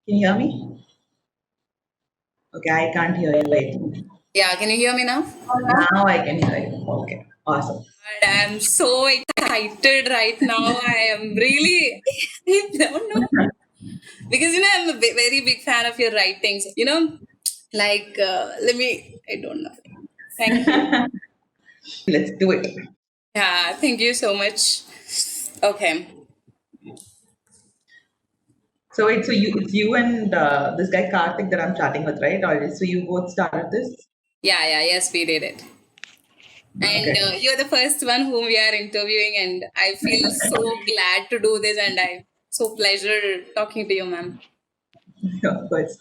Can you hear me? Okay, I can't hear you. Wait. Yeah, can you hear me now? Now I can hear you. Okay, awesome. But I'm so excited right now. I am really, I don't know. Because, I'm a very big fan of your writings. I don't know. Thank you. Let's do it. Yeah, thank you so much. Okay. It's you and this guy Karthik that I'm chatting with, right? Or so you both started this? Yeah, yes, we did it. And Okay, you're the first one whom we are interviewing, and I feel so glad to do this, and I so pleasure talking to you, ma'am. of course.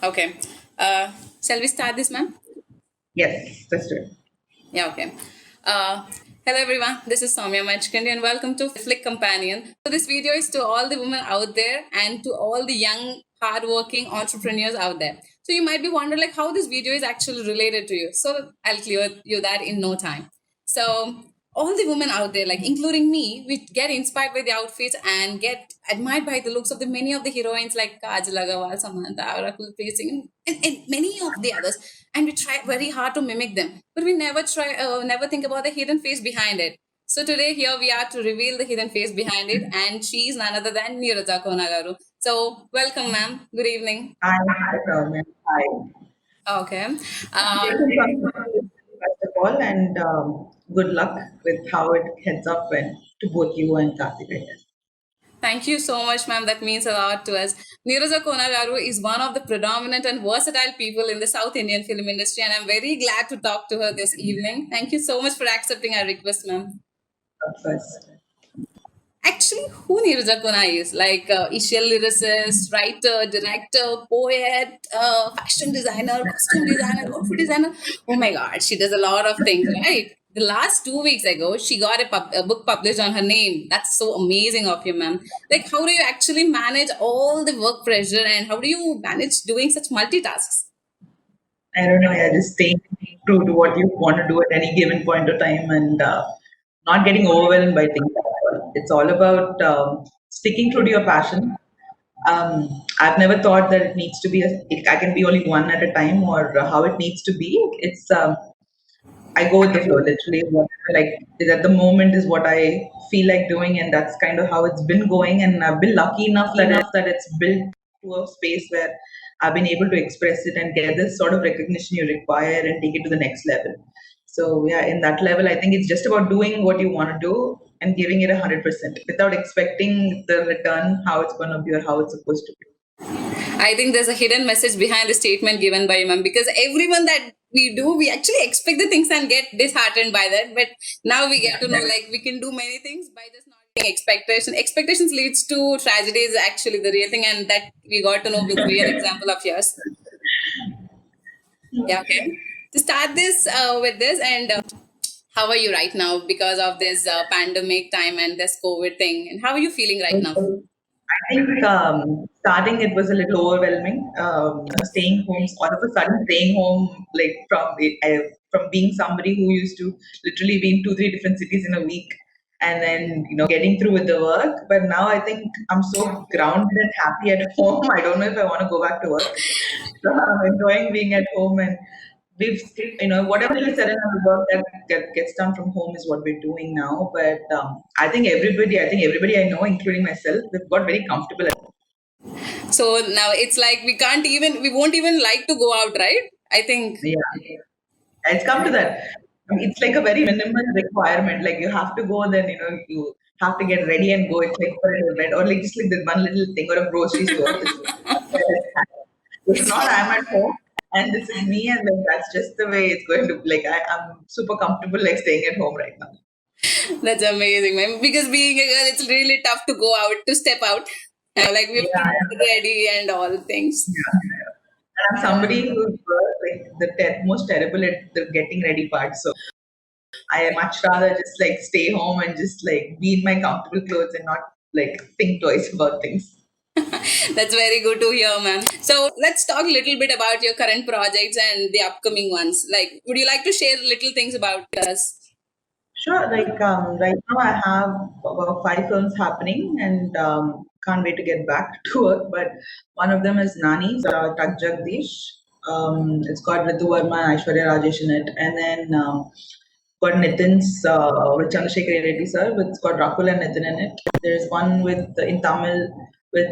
Okay. Shall we start this, ma'am? Yes, let's do it. Yeah, okay. Uh, Hello everyone, this is Soumya Machkandi and welcome to Flick Companion. So this video is to all the women out there and to all the young, hardworking entrepreneurs out there. So you might be wondering like how this video is actually related to you. So I'll clear you that in no time. So all the women out there, like including me, we get inspired by the outfits and get admired by the looks of the many of the heroines like Kajal Agarwal, Samantha, Rakul Preet Singh, and many of the others. And we try very hard to mimic them, but we never think about the hidden face behind it. So today here we are to reveal the hidden face behind it, and she is none other than Neeraja Kona Garu. So welcome, ma'am. Good evening. Hi, Soumya. Hi. Okay. First of all, and good luck with how it heads up when to both you and Karthik, I guess. Thank you so much, ma'am. That means a lot to us. Neeraja Konagaru is one of the predominant and versatile people in the South Indian film industry, and I'm very glad to talk to her this evening. Thank you so much for accepting our request, ma'am. Of course. Actually, who Neeraja Kona is? Like, is she a lyricist, writer, director, poet, fashion designer, costume designer, outfit designer? Oh my God, she does a lot of things, right? The last 2 weeks ago, she got a book published on her name. That's so amazing of you, ma'am. Like, how do you actually manage all the work pressure and how do you manage doing such multitasks? I don't know, yeah, just staying true to what you want to do at any given point of time and not getting overwhelmed by things at all. It's all about sticking true to your passion. I've never thought that it needs to be, I can be only one at a time or how it needs to be. I go with the flow, literally. Whatever, like, is at the moment is what I feel like doing, and that's kind of how it's been going. And I've been lucky enough that it's built to a space where I've been able to express it and get this sort of recognition you require and take it to the next level. So yeah, in that level, I think it's just about doing what you want to do and giving it 100% without expecting the return, how it's going to be or how it's supposed to be. I think there's a hidden message behind the statement given by Imam because everyone that we do, we actually expect the things and get disheartened by that. But now we get to know like we can do many things by just not having expectation. Expectations leads to tragedy is actually the real thing, and that we got to know with real example of yours. Yeah, okay. To start this with this, and how are you right now because of this pandemic time and this COVID thing? And how are you feeling right now? I think starting it was a little overwhelming. Staying home, all of a sudden staying home, like from being somebody who used to literally be in two, three different cities in a week, and then getting through with the work. But now I think I'm so grounded and happy at home. I don't know if I want to go back to work. So I'm enjoying being at home, and we've whatever is said in the work that gets done from home is what we're doing now. But I think everybody I know, including myself, we've got very comfortable at home. So now it's like we won't even like to go out, right? I think. Yeah, it's come to that. It's like a very minimal requirement. Like you have to go, then you have to get ready and go. It's like for a bed or like just like this one little thing or a grocery store. If not, I'm at home and this is me, and then that's just the way it's going to be. Like I'm super comfortable like staying at home right now. That's amazing, man. Because being a girl, it's really tough to go out, to step out. Like we have to Yeah, get ready and all things. yeah. And I'm somebody who's like the most terrible at the getting ready part. So I much rather just like stay home and just like be in my comfortable clothes and not like think twice about things. That's very good to hear, ma'am. So let's talk a little bit about your current projects and the upcoming ones. Like, would you like to share little things about us? Sure. Right now, I have about five films happening, and can't wait to get back to work. But one of them is Nani, Tak Jagdish. It's got Ritu Verma and Aishwarya Rajesh in it, and then got Nitin's with Chandrasekhar Reddy sir. It's got Rakul and Nitin in it. There's one with in Tamil with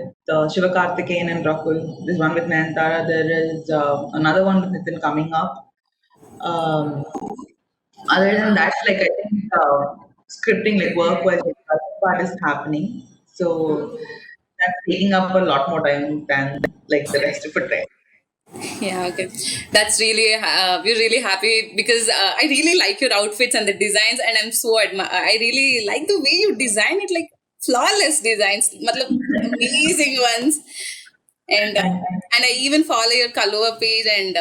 Shiva Karthikeyan and Rakul. There's one with Nayantara. There is another one with Nitin coming up. Um, Other than that, like I think scripting, like work-wise, like, that part is happening. So that's taking up a lot more time than like the rest of the time. Yeah, okay. That's really, we're really happy because I really like your outfits and the designs, and I'm so I really like the way you design it, like flawless designs, matlab, amazing ones. And Thank you. and I even follow your Kalua page, and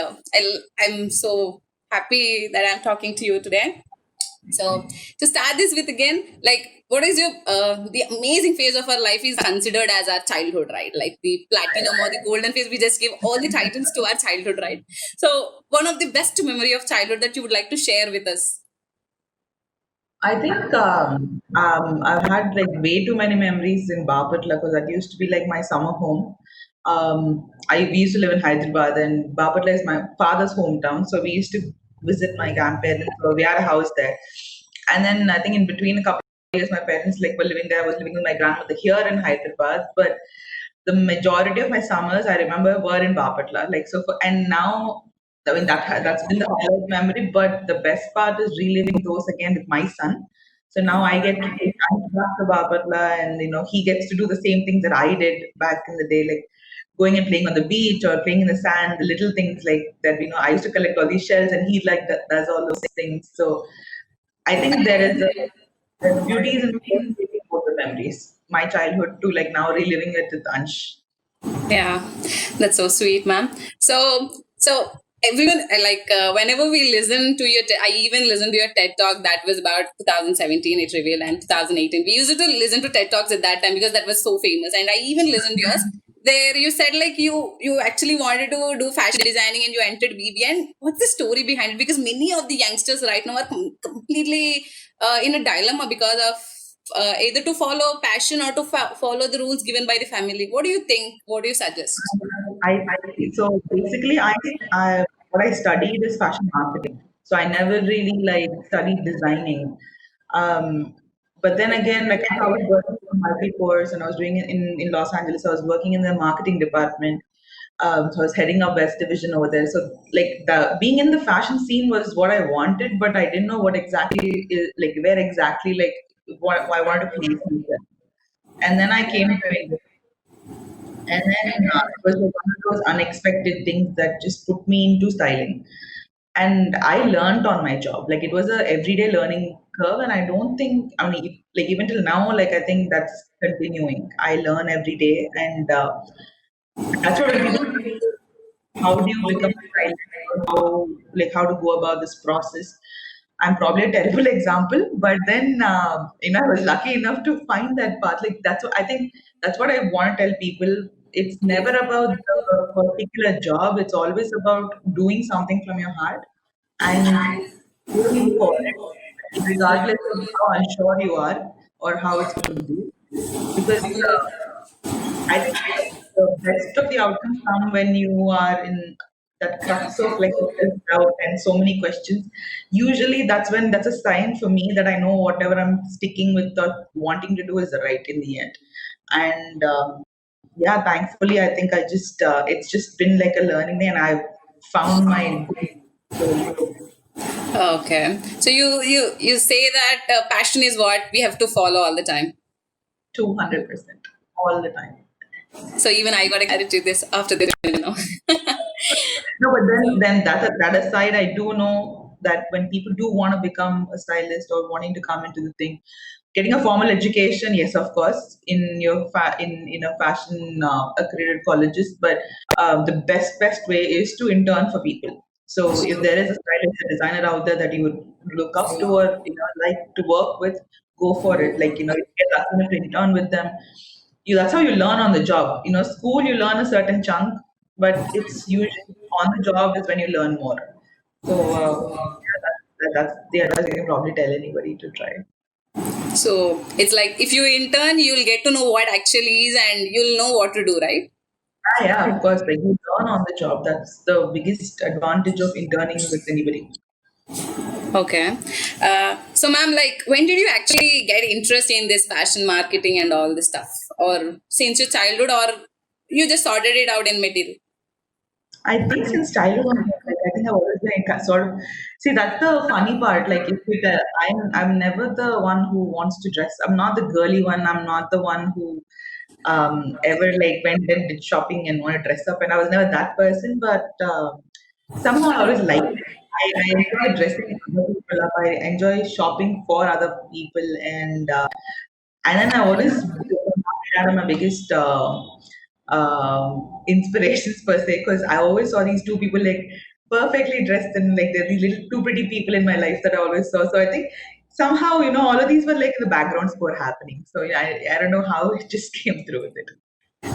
I'm so happy that I'm talking to you today. So to start this with again, like what is your the amazing phase of our life is considered as our childhood, right? Like the platinum or the golden phase, we just give all the titles to our childhood, right? So one of the best memory of childhood that you would like to share with us. I think I've had like way too many memories in Bapatla because that used to be like my summer home. We used to live in Hyderabad, and Bapatla is my father's hometown. So we used to visit my grandparents. So we had a house there. And then I think in between a couple of years, my parents like were living there. I was living with my grandmother here in Hyderabad, but the majority of my summers I remember were in Bapatla. Like so, and now I mean that's been the highlight memory. But the best part is reliving those again with my son. So now I get to take time back to Bapatla, and he gets to do the same things that I did back in the day, like going and playing on the beach or playing in the sand, the little things like that. I used to collect all these shells, and he like that, does all those things. So I think there's beauties in both the memories. My childhood to like now reliving it with Ansh. Yeah, that's so sweet, ma'am. So everyone like whenever we listen to your, I even listened to your TED talk that was about 2017. It revealed and 2018. We used to listen to TED talks at that time because that was so famous. And I even listened to yours. There, you said like you actually wanted to do fashion designing and you entered BB. And what's the story behind it? Because many of the youngsters right now are completely in a dilemma because of either to follow passion or to follow the rules given by the family. What do you think? What do you suggest? So basically, I what I studied is fashion marketing. So I never really like studied designing. Um, but then again, like I was working for a multi course, and I was doing it in Los Angeles. I was working in the marketing department. So I was heading up West Division over there. So like the being in the fashion scene was what I wanted, but I didn't know what exactly is like where exactly like what I wanted to place myself. And then I came to India. And then it was like one of those unexpected things that just put me into styling. And I learned on my job. Like it was a everyday learning curve. And I don't think, I mean, like even till now, like I think that's continuing. I learn every day. And that's what when people how do you become a stylist or how to go about this process. I'm probably a terrible example, but then I was lucky enough to find that path. Like that's what I think. That's what I want to tell people. It's never about the particular job. It's always about doing something from your heart and going for it, regardless of how unsure you are or how it's going to be. Because I think the best of the outcomes come when you are in that crux of like self-doubt and so many questions. Usually that's a sign for me that I know whatever I'm sticking with or wanting to do is right in the end. And yeah, thankfully, I think it's just been like a learning thing, and I've found my goal Okay, so you say that passion is what we have to follow all the time. 200% all the time. So even I got excited to this after this. No, but then that aside, I do know that when people do want to become a stylist or wanting to come into the thing, getting a formal education, yes, of course, in in a fashion accredited colleges, but the best way is to intern for people. So if there is a stylist, a designer out there that you would look up to or like to work with, go for it. Like you get lucky enough to intern with them. That's how you learn on the job. School you learn a certain chunk, but it's usually on the job is when you learn more. So that's the advice I can probably tell anybody to try. So it's like if you intern, you'll get to know what actually is and you'll know what to do, right? Ah, yeah, of course. Like you learn on the job. That's the biggest advantage of interning with anybody. Okay. So, ma'am, like, when did you actually get interest in this fashion marketing and all this stuff? Or since your childhood, or you just sorted it out in material? I think since childhood, like I think I've always been sort of see that's the funny part. Like if it, I'm never the one who wants to dress. I'm not the girly one. I'm not the one who ever like went and did shopping and want to dress up. And I was never that person. But somehow I always liked it. I enjoy dressing other people up. I enjoy shopping for other people, and then I always one of my biggest inspirations per se because I always saw these two people like perfectly dressed and like they're these little two pretty people in my life that I always saw. So I think somehow all of these were like in the background score happening. So yeah, I don't know how it just came through with it.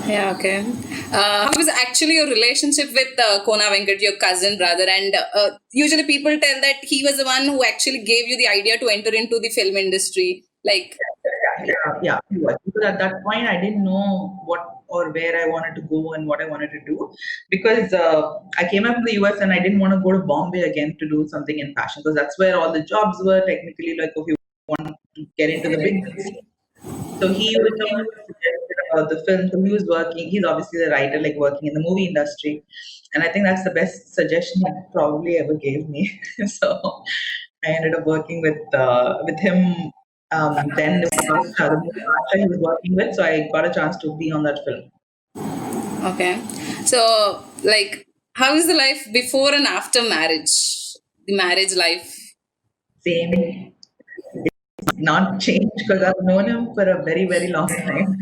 Yeah, okay. How was actually your relationship with Kona Venkat, your cousin brother? And usually people tell that he was the one who actually gave you the idea to enter into the film industry. Like, Yeah. He was. Because at that point, I didn't know what or where I wanted to go and what I wanted to do because I came up in the US and I didn't want to go to Bombay again to do something in fashion because that's where all the jobs were technically like if you want to get into the big things. So he was the one who suggested about the film. So he was working. He's obviously the writer, like working in the movie industry, and I think that's the best suggestion he probably ever gave me. So I ended up working with him. Then the first the movie Asha he was working with, so I got a chance to be on that film. okay. So, like, how is the life before and after marriage? The marriage life. Same, not changed because I've known him for a very, very long time.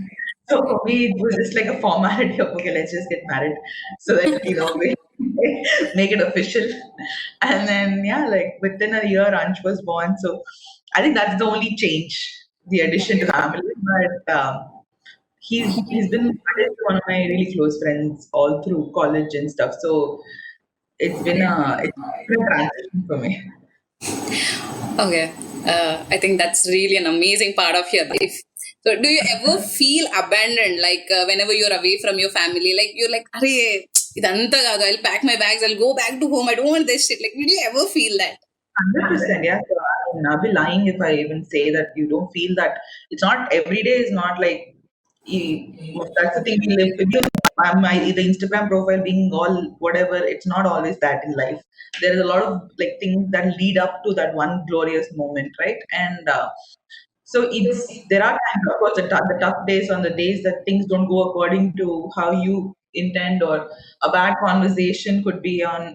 So for me, it was just like a formality of okay, let's just get married so that we make it official. And then yeah, like within a year, Ansh was born. So I think that's the only change, the addition to family. But he's been married to one of my really close friends all through college and stuff. So it's been a transition for me. Okay. I think that's really an amazing part of your life. So, do you ever feel abandoned, like whenever you're away from your family? Like, you're like, Arey, idanta kaadu, I'll pack my bags, I'll go back to home, I don't want this shit. Like, did you ever feel that? 100%, yeah. So, I mean, I'll be lying if I even say that you don't feel that. It's not every day is not like that's the thing we live with. My the Instagram profile being all whatever, it's not always that in life. There is a lot of like things that lead up to that one glorious moment, right? And so it's there are times, of course, the tough days on the days that things don't go according to how you intend, or a bad conversation could be on,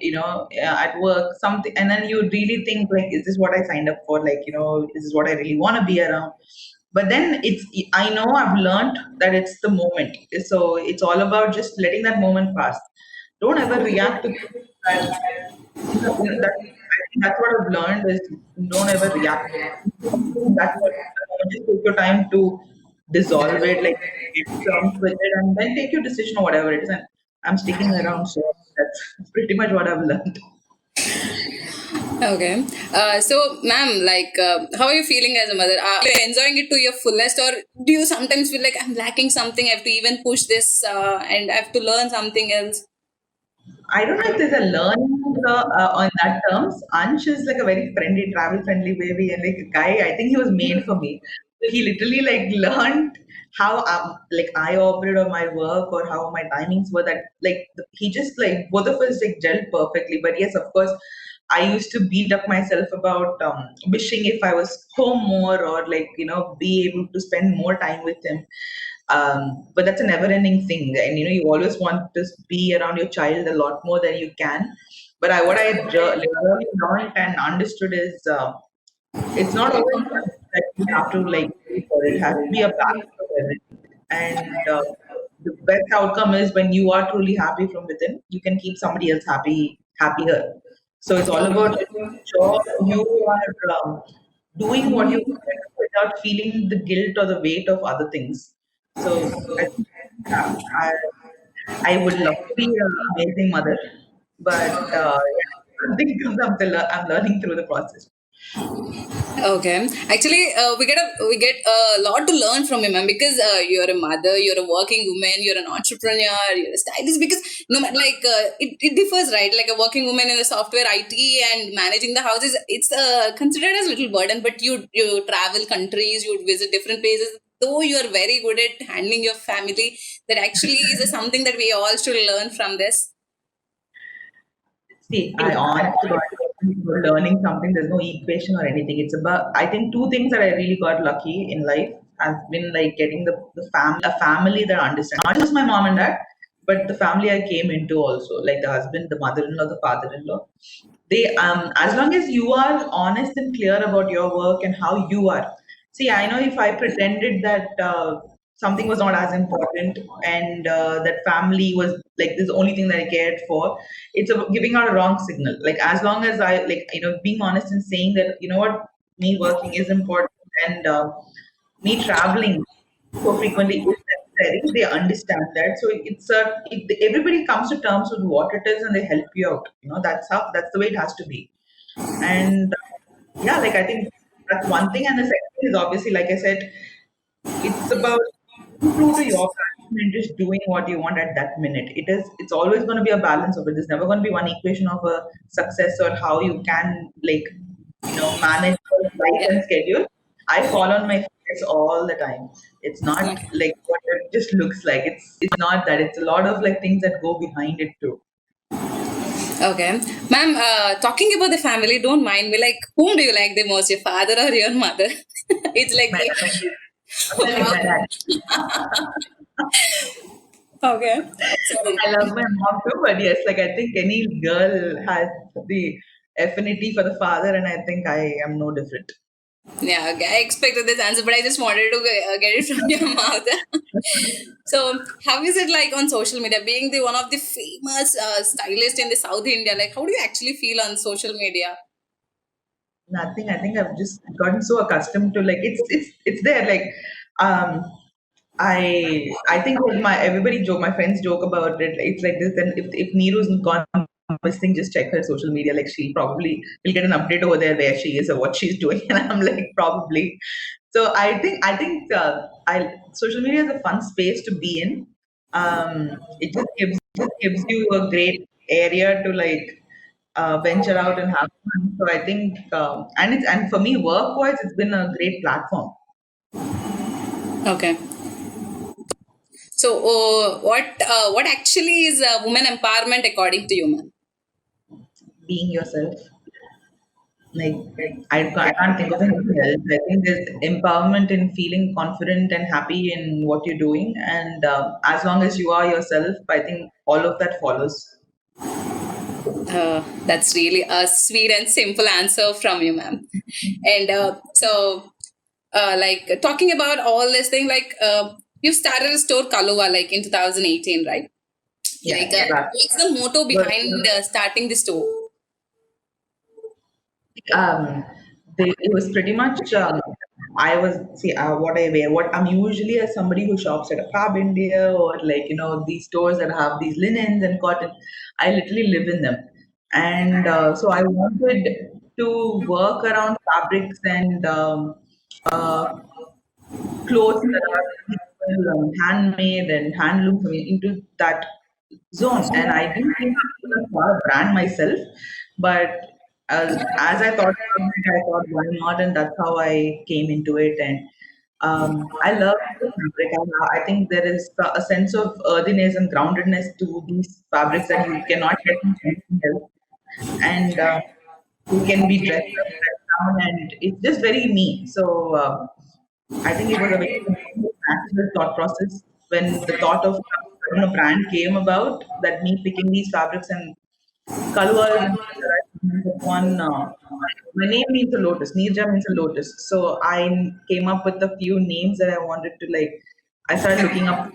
at work, something, and then you really think like, is this what I signed up for? Like, this is what I really want to be around. But then I know I've learned that it's the moment. So it's all about just letting that moment pass. Don't ever react to things that I think that's what I've learned is don't ever react. That's what just take your time to dissolve it, like get terms with it, and then take your decision or whatever it is. And I'm sticking around, so that's pretty much what I've learned. Okay. So, ma'am, like, how are you feeling as a mother? Are you enjoying it to your fullest, or do you sometimes feel like I'm lacking something? I have to even push this, and I have to learn something else. I don't know if there's a learning on that terms. Ansh is like a very friendly, travel-friendly baby, and like a guy. I think he was made for me. So he literally like learned how like I operate on my work or how my timings were. That like he just like both of us like gelled perfectly. But yes, of course, I used to beat up myself about wishing if I was home more or like be able to spend more time with him. But that's a never-ending thing, and you always want to be around your child a lot more than you can. But what I really learned and understood is it's not always that you have to like pay for it. It has to be a balance of everything. And the best outcome is when you are truly happy from within, you can keep somebody else happier. So it's all about making sure you are doing what you want to do without feeling the guilt or the weight of other things. So I think yeah, I would love to be an amazing mother, but yeah, something comes I'm learning through the process. Okay, actually, we get a lot to learn from you, ma'am, because you're a mother, you're a working woman, you're an entrepreneur, you're a stylist. Because no matter it differs, right? Like a working woman in the software IT and managing the houses, it's considered as little burden. But you travel countries, you visit different places. Though you are very good at handling your family, that actually is something that we all should learn from this. See, I honest to God, for learning something, there's no equation or anything. It's about, I think, two things that I really got lucky in life has been like getting a family that understands, not just my mom and dad, but the family I came into also, like the husband, the mother-in-law, the father-in-law. They, as long as you are honest and clear about your work and how you are. See, I know if I pretended that something was not as important and that family was like this only thing that I cared for, it's giving out a wrong signal. Like as long as I like being honest and saying that me working is important and me traveling so frequently is necessary, they understand that. So everybody comes to terms with what it is and they help you out. That's the way it has to be. And yeah, like I think that's one thing. And the second thing is obviously, like I said, it's about being true to your passion and just doing what you want at that minute. It's always going to be a balance of it. There's never going to be one equation of a success or how you can manage your life Yeah. and schedule. I fall on my face all the time. It's not like what it just looks like. It's not that. It's a lot of like things that go behind it too. Okay, ma'am. Talking about the family, don't mind me. Like, whom do you like the most, your father or your mother? It's like My, my, obviously my dad. the okay. So I love my mom too, but yes, like I think any girl has the affinity for the father, and I think I am no different. yeah, okay. I expected this answer, but I just wanted to get it from your mouth. So, how is it like on social media, being the one of the famous stylist in the South India? Like, how do you actually feel on social media? Nothing. I think I've just gotten so accustomed to like it's there. Like um I think like my everybody joke, my friends joke about it. It's like this. Then if Neeru's gone missing, just check her social media. Like she probably will get an update over there where she is or what she's doing. And I'm like probably. So I think I social media is a fun space to be in. It just gives you a great area to like venture out and have fun. So I think and for me work wise, it's been a great platform. Okay. So, what actually is women empowerment according to you, ma'am? Being yourself. Like I can't think of anything else. I think there's empowerment in feeling confident and happy in what you're doing, and as long as you are yourself, I think all of that follows. That's really a sweet and simple answer from you, ma'am. And like talking about all this thing, like you started a store Kaluva like in 2018, right? Yeah, Like, that what's the motto was behind starting the store? um, it was pretty much I was see what I wear. What I'm usually as somebody who shops at a Fab India or like these stores that have these linens and cotton. I literally live in them, and so I wanted to work around fabrics and uh, clothes that are handmade and handloom for me into that zone. And I didn't think I was for a brand myself, but as I thought about it, I thought, why not? And that's how I came into it. And I love the fabric. I think there is a sense of earthiness and groundedness to these fabrics that you cannot get from anything else. And they can be dressed up, dressed down, and it's just very me. So I think it was a very natural thought process when the thought of brand came about. That me picking these fabrics and colors and that I stumbled upon. My name means a lotus. Neeraja means a lotus. So I came up with a few names that I wanted to like. I started looking up.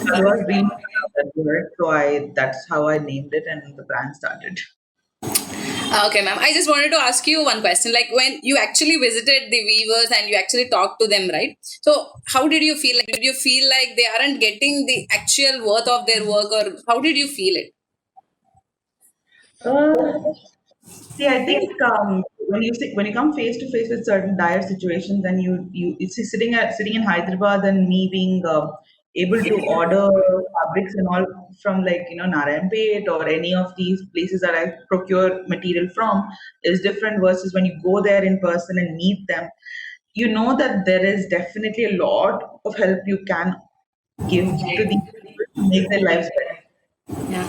Colors really that word, so that's how I named it, and the brand started. Okay, ma'am. I just wanted to ask you one question. Like when you actually visited the weavers and you actually talked to them, right? So how did you feel? Like, did you feel like they aren't getting the actual worth of their work, or how did you feel it? Uh, See, I think when you come face to face with certain dire situations, and you it's sitting in Hyderabad, and me being able to order fabrics and all from, like, Narayanpet or any of these places that I procure material from, is different versus when you go there in person and meet them. You know that there is definitely a lot of help you can give to these people to make their lives better. Yeah.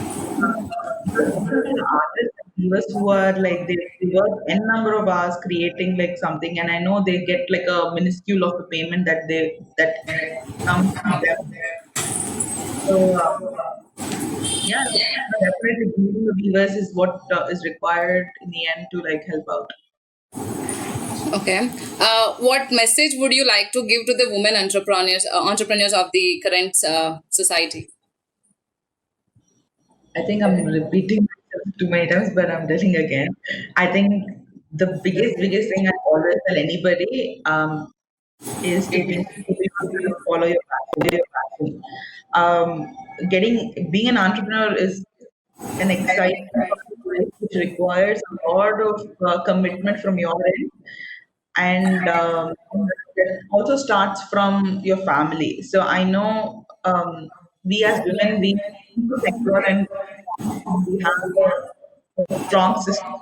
Because these are artists and viewers who are like, they work n number of hours creating like something, and I know they get like a minuscule of the payment that comes to them. So yeah, definitely giving the viewers is what is required in the end to like help out. Okay. What message would you like to give to the women entrepreneurs of the current society? I think I'm repeating myself too many times, but I'm telling again. I think the biggest thing I always tell anybody is to be confident, follow your passion. Being an entrepreneur is an exciting part of life which requires a lot of commitment from your end, and that also starts from your family. So I know, we as women, we need to secure and we have a strong system of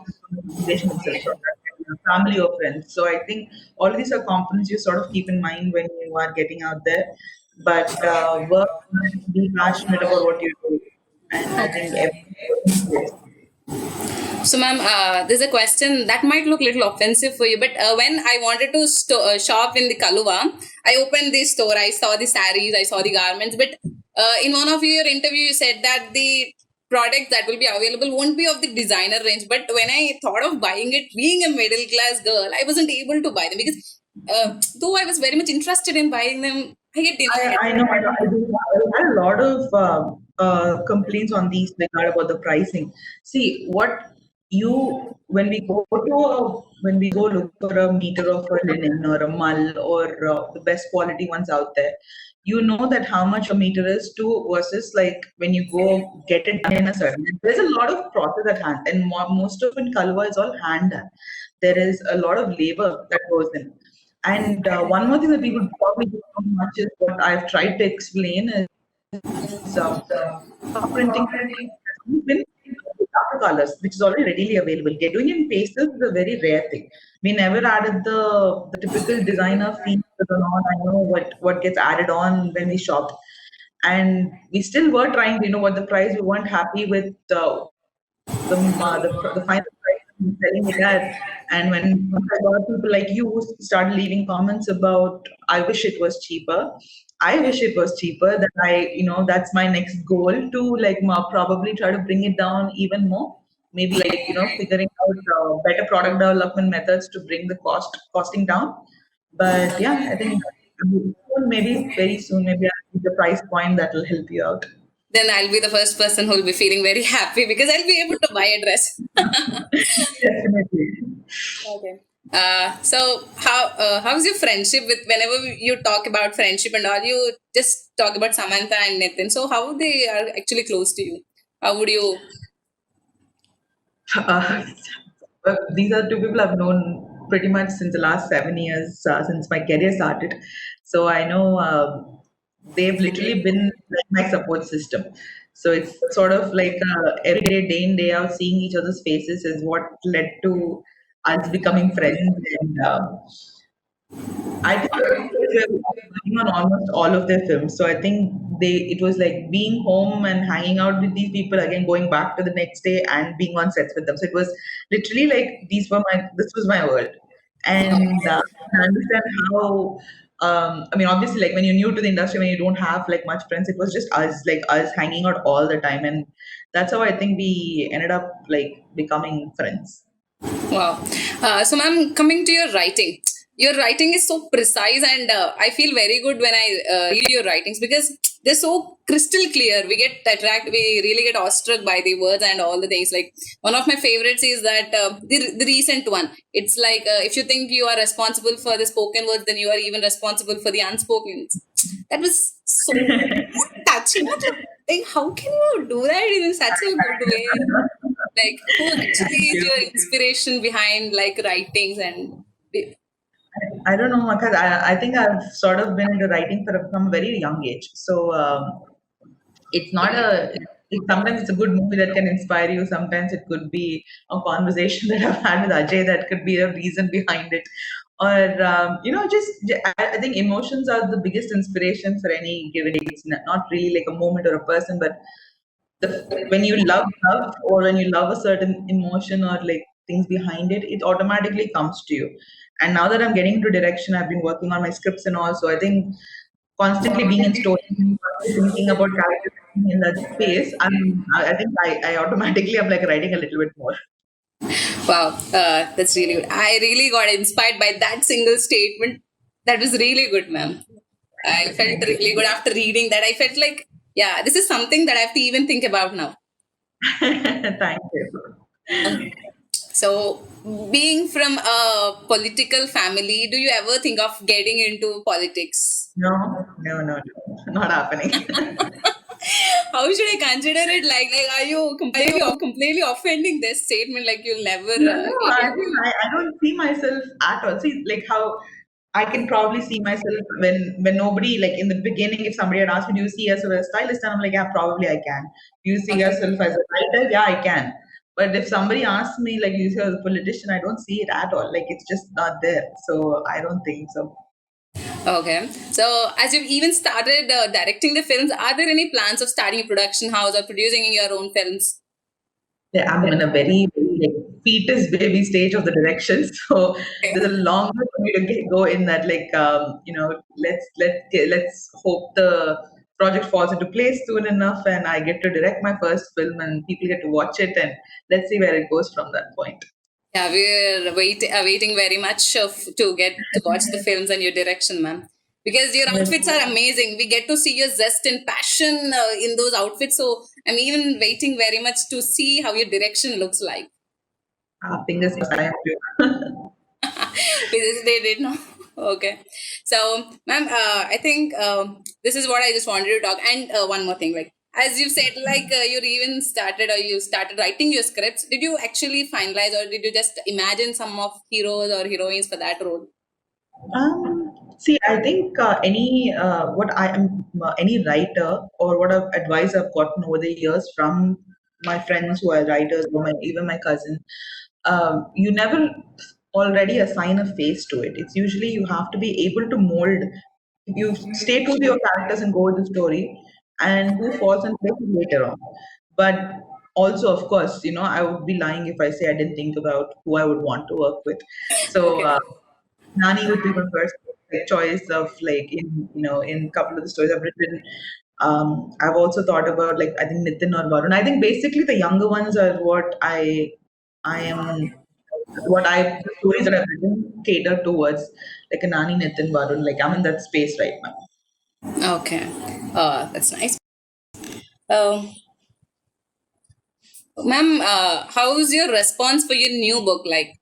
foundation itself from that family or friends. So I think all of these are components you sort of keep in mind when you are getting out there. But work hard, be passionate about what you do, and I think everything goes into place. So, ma'am, there's a question that might look a little offensive for you, but when I wanted to shop in the Kaluva, I opened the store. I saw the saris, I saw the garments, but in one of your interview, you said that the products that will be available won't be of the designer range. But when I thought of buying it, being a middle class girl, I wasn't able to buy them because though I was very much interested in buying them, I get denied. I do. I had a lot of complaints on these regard about the pricing. See, when we go look for a meter of a linen or a mull or the best quality ones out there, you know that how much a meter is to versus like when you go get it done in a certain. There's a lot of process at hand, and most of it Kalwa is all hand done. There is a lot of labor that goes in. And one more thing that people probably don't know much is what I've tried to explain is printing print darker colors, which is already readily available. Doing it in pastels is a very rare thing. We never added the typical designer features and all. I know what gets added on when we shop, and we still were trying to, what the price. We weren't happy with the final price I'm selling it at. And when once I got people like you who started leaving comments about, I wish it was cheaper. I wish it was cheaper. That that's my next goal to like probably try to bring it down even more. Maybe like figuring out better product development methods to bring the costing down. But yeah, I think maybe very soon, maybe I'll see the price point that will help you out. Then I'll be the first person who will be feeling very happy because I'll be able to buy a dress. Definitely. Okay. So how's your friendship with whenever you talk about friendship and all you just talk about Samantha and Nitin. So how they are actually close to you? How would you? Uh, these are two people I've known pretty much since the last 7 years, since my career started. So I know they've literally been like my support system. So it's sort of like every day in, day out, seeing each other's faces is what led to us becoming friends. And I think we were working on almost all of their films. So I think it was like being home and hanging out with these people again, going back to the next day and being on sets with them. So it was literally like this was my world. And I understand how, I mean, obviously, like when you're new to the industry, when you don't have like much friends, it was just us hanging out all the time. And that's how I think we ended up like becoming friends. Wow. So, ma'am, coming to your writing is so precise, and I feel very good when I read your writings because they're so crystal clear. We really get awestruck by the words and all the things. Like one of my favorites is that the recent one. It's like if you think you are responsible for the spoken words, then you are even responsible for the unspoken. That was so touching. Like, how can you do that in such a good way? Like, who Thank actually is you. your inspiration behind like writings and I don't know, because I think I've sort of been into writing from a very young age. So it's not sometimes it's a good movie that can inspire you. Sometimes it could be a conversation that I've had with Ajay that could be a reason behind it. Or, I think emotions are the biggest inspiration for any given day. It's not really like a moment or a person, but when you love or when you love a certain emotion or like things behind it, it automatically comes to you. And now that I'm getting into direction, I've been working on my scripts and all. So I think constantly being in story, thinking about characters in that space, I think I automatically am like writing a little bit more. wow, that's really good. I really got inspired by that single statement. That was really good, ma'am. I felt Thank really good after reading that. I felt like, yeah, this is something that I have to even think about now. you. Thank you. So, being from a political family, do you ever think of getting into politics? No, no, no, no, not happening. How should I consider it? Like, are you completely offending this statement? Like, you'll never No, no, get I think into. I don't see myself at all. See, like how I can probably see myself when nobody like in the beginning, if somebody had asked me, "Do you see yourself as a stylist?" and I'm like, "Yeah, probably I can." Do you see Okay. yourself as a writer? Yeah, I can. But if somebody asks me, like, "Do you see yourself as a politician?" I don't see it at all. Like, it's just not there. So I don't think so. Okay. So, as you've even started directing the films, are there any plans of starting a production house or producing your own films? Yeah, I'm in a very, very like fetus baby stage of the direction, so there's a Okay. long way for me to go in that. Like, let's hope the project falls into place soon enough, and I get to direct my first film, and people get to watch it, and let's see where it goes from that point. Yeah, we're waiting very much to get to watch the films and your direction, ma'am. Because your Yes. outfits are amazing. We get to see your zest and passion in those outfits. So I'm even waiting very much to see how your direction looks like. Fingers crossed, I am too. Because they did not. Okay. So, ma'am, I think this is what I just wanted to talk. And one more thing, like as you said, like you started writing your scripts. Did you actually finalize, or did you just imagine some of heroes or heroines for that role? See, I think any writer or what advice I've gotten over the years from my friends who are writers or even my cousin, you never already assign a face to it. It's usually you have to be able to mold. You stay true to your characters and go with the story, and who falls in place later on. But also, of course, I would be lying if I say I didn't think about who I would want to work with. So. Okay. Nani would be my first like, choice of like in a couple of the stories I've written. I've also thought about like I think Nitin or Varun. I think basically the younger ones are I am what the stories that I've written cater towards like a Nani, Nitin, Varun. Like I'm in that space right now. Okay. That's nice. Ma'am, how's your response for your new book? Like,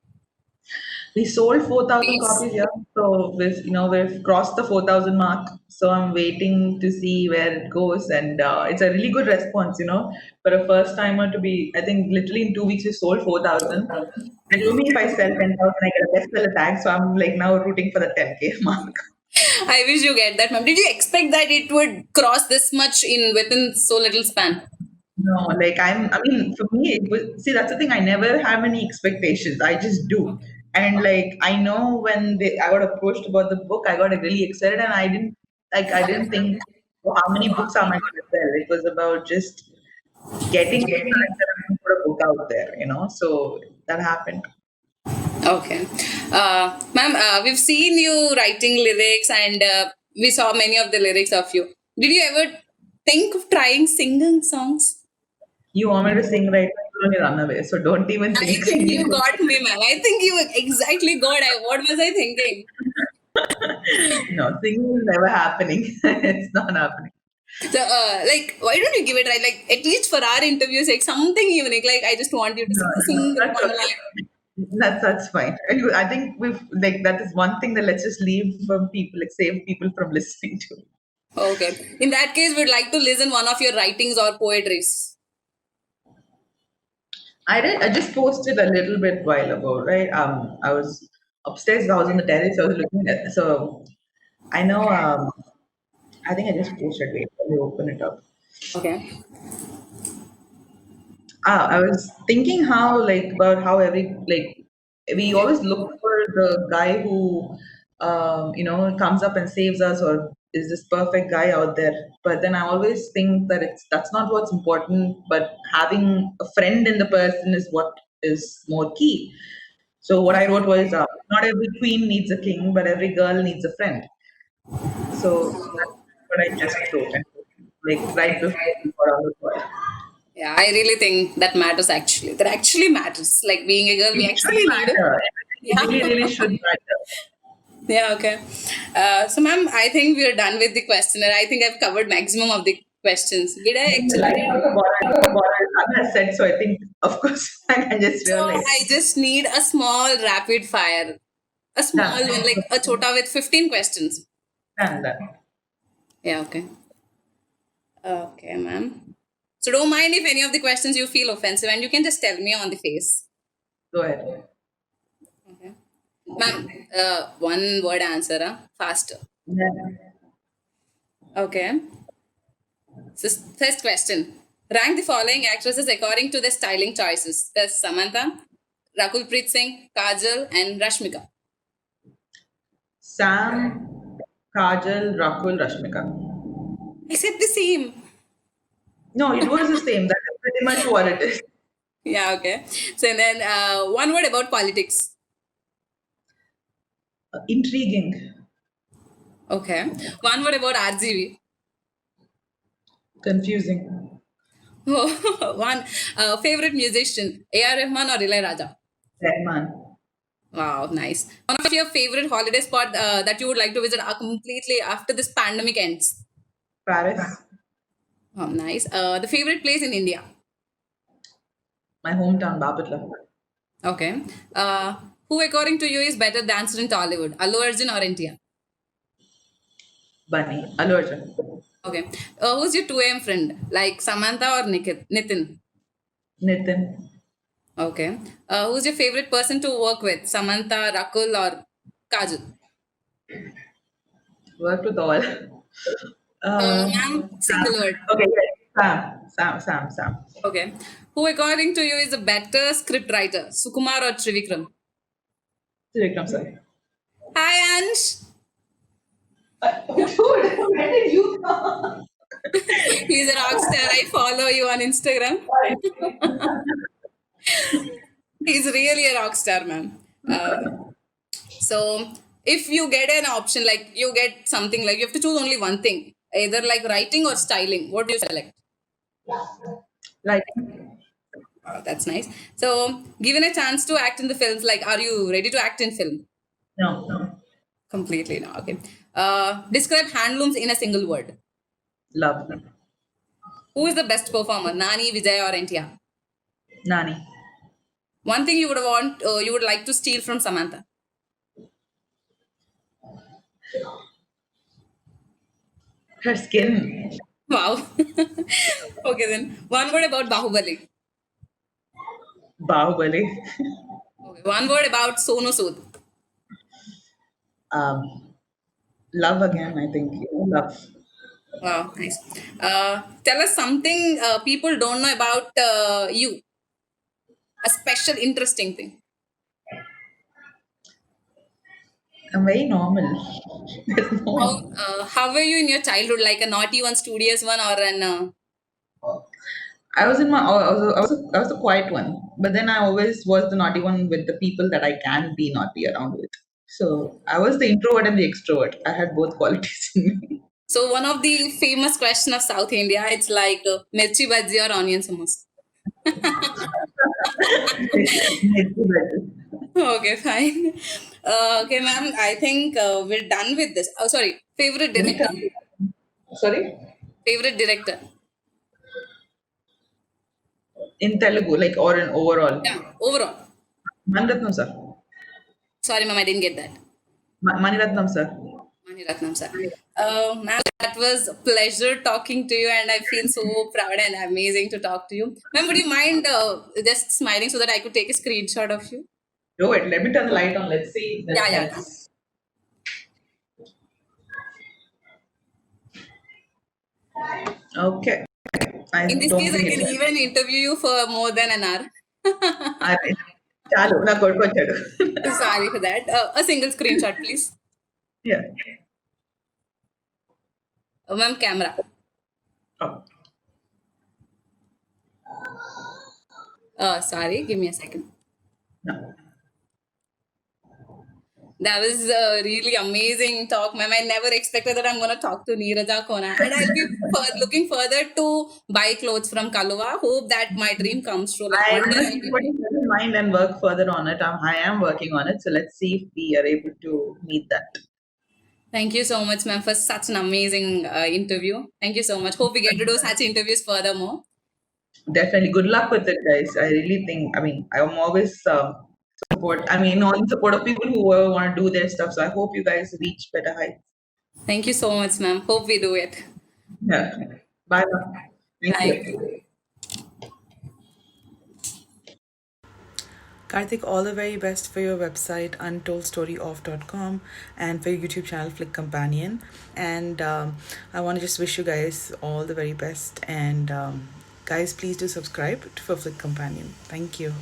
We sold 4,000 please. copies, yeah. So we've crossed the 4,000 mark. So I'm waiting to see where it goes, and it's a really good response, for a first timer to be. I think literally in 2 weeks we sold 4,000. They told me if I sell 10,000, I get a bestseller tag. So I'm like now rooting for the 10K mark. I wish you get that, ma'am. Did you expect that it would cross this much in within so little span? No, like I mean, for me, it was, see, that's the thing. I never have any expectations. I just do. And like, I know when I got approached about the book, I got really excited and I didn't think, oh, how many books am I going to sell? It was about just getting the character and put a book out there, So that happened. Okay. Ma'am, we've seen you writing lyrics and we saw many of the lyrics of you. Did you ever think of trying singing songs? You want me to sing right now, you'll only run away. So don't even I think think singing. you got me, ma'am. I think you exactly got. What was I thinking? No, singing is never happening. It's not happening. So, like, why don't you give it right? Like, at least for our interview sake, something unique. Like, I just want you to No, no, sing that's one okay. line. That's fine. I think we've like that is one thing that let's just leave from people, like save people from listening to. Okay. In that case, we'd like to listen one of your writings or poetries. I did. I just posted a little bit while ago, right? I was upstairs. I was on the terrace. I was looking at. So I know. I think I just posted. Wait, let me open it up. Okay. I was thinking how like about how every like we always look for the guy who comes up and saves us or is this perfect guy out there. But then I always think that that's not what's important. But having a friend in the person is what is more key. So what I wrote was not every queen needs a king, but every girl needs a friend. So that's what I just wrote, and like right before we got on the call. Yeah, I really think that matters actually. That actually matters. Like being a girl, we It should actually need it. matter. It Yeah. really, really should matter. Yeah, okay. So, ma'am, I think we are done with the questionnaire. I think I've covered maximum of the questions. Did I actually? I thought about it. Anna said so. I think, of course, I just So, realized. I just need a small rapid fire. A small Done. one, like a chota with 15 questions. Done. Done. Yeah, okay. Okay, ma'am. So, don't mind if any of the questions you feel offensive and you can just tell me on the face. Go ahead. Okay. Ma'am, one word answer, faster. Yeah. Okay. So, first question. Rank the following actresses according to their styling choices. There's Samantha, Rakul Preet Singh, Kajal, and Rashmika. Sam, Kajal, Rakul, Rashmika. I said the same. No, it was the same. That is pretty much what it is. Yeah, okay. So, and then one word about politics. Intriguing, Okay. One word about RGV. confusing. One favorite musician, A.R. Rahman or Raja. Rahman, Wow, nice. One of your favorite holiday spot that you would like to visit completely after this pandemic ends. Paris, Oh, nice. The favorite place in India. my hometown, Babitla. Okay. Uh, who, according to you, is better dancer in Tollywood, Allu Arjun or NTR? Bunny, Allu Arjun. Okay. Who's your 2 a.m. friend, like Samantha or Nitin? Nitin, Okay. Who's your favorite person to work with, Samantha, Rakul, or Kajal? worked with all. Ma'am, Sam. single word. Okay, yeah. Sam. Okay. Who, according to you, is a better script writer, Sukumar or Trivikram? Vikram, sorry. Hi, Ansh. Dude, when did you come? He's a rock star. I follow you on Instagram. He's really a rock star, ma'am. So, if you get an option, like you get something like you have to choose only one thing, either like writing or styling, what do you select? Right. That's nice. So, given a chance to act in the films, like, are you ready to act in film? No. Completely no. Okay. Describe handlooms in a single word. Love. Who is the best performer, Nani, Vijay, or NTR? Nani. One thing you would like to steal from Samantha. Her skin. Wow. Okay, then one word about Bahubali. Bahubali. Okay. One word about Sonu Sood. Um, love again, I think. Love. Wow, nice. Tell us something people don't know about you. A special, interesting thing. I'm very normal. There's How no. how were you in your childhood? Like a naughty one, studious one, or an I was in my. I was the quiet one, but then I always was the naughty one with the people that I can be naughty around with. So I was the introvert and the extrovert. I had both qualities in me. so one of the famous question of South India? It's like mirchi bhaji or onion samosa. Okay, fine. Okay, ma'am. I think we're done with this. Oh, sorry. Favorite director. Sorry, Favorite director. in Telugu, like or in overall. Yeah. Overall. Maniratnam sir. Sorry, ma'am. I didn't get that. Maniratnam sir. Mani Ratnam, sir. Ma'am. That was a pleasure talking to you, and I feel so proud and amazing to talk to you. Ma'am, would you mind just smiling so that I could take a screenshot of you? Do it. Let me turn the light on. Let's see if Yeah, that yeah. helps. Okay. In I this don't case, I think can it even helps. interview you for more than an hour. అరే చాలు నా కొడుకు వచ్చాడు. Sorry for that. A single screenshot, please. Yeah. Ma'am, camera. Oh, Sorry, give me a second. no. That was a really amazing talk, ma'am. I never expected that I'm going to talk to Neeraja Kona. And I'll be looking further to buy clothes from Kaluva. Hope that my dream comes true. Like I'm one day gonna I'll keep be. putting it in mind and work further on it. I am working on it, so let's see if we are able to meet that. Thank you so much, ma'am, for such an amazing interview. Thank you so much. Hope we get to do such interviews furthermore. Definitely. Good luck with it, guys. I really think. I mean, I'm always support. I mean, all in support of people who want to do their stuff. So I hope you guys reach better heights. Thank you so much, ma'am. Hope we do it. Yeah. Bye. Bye. Thank Thank you. you. Karthik, all the very best for your website untoldstoryof.com and for your YouTube channel Flick Companion. And I want to just wish you guys all the very best. And guys, please do subscribe for Flick Companion. Thank you.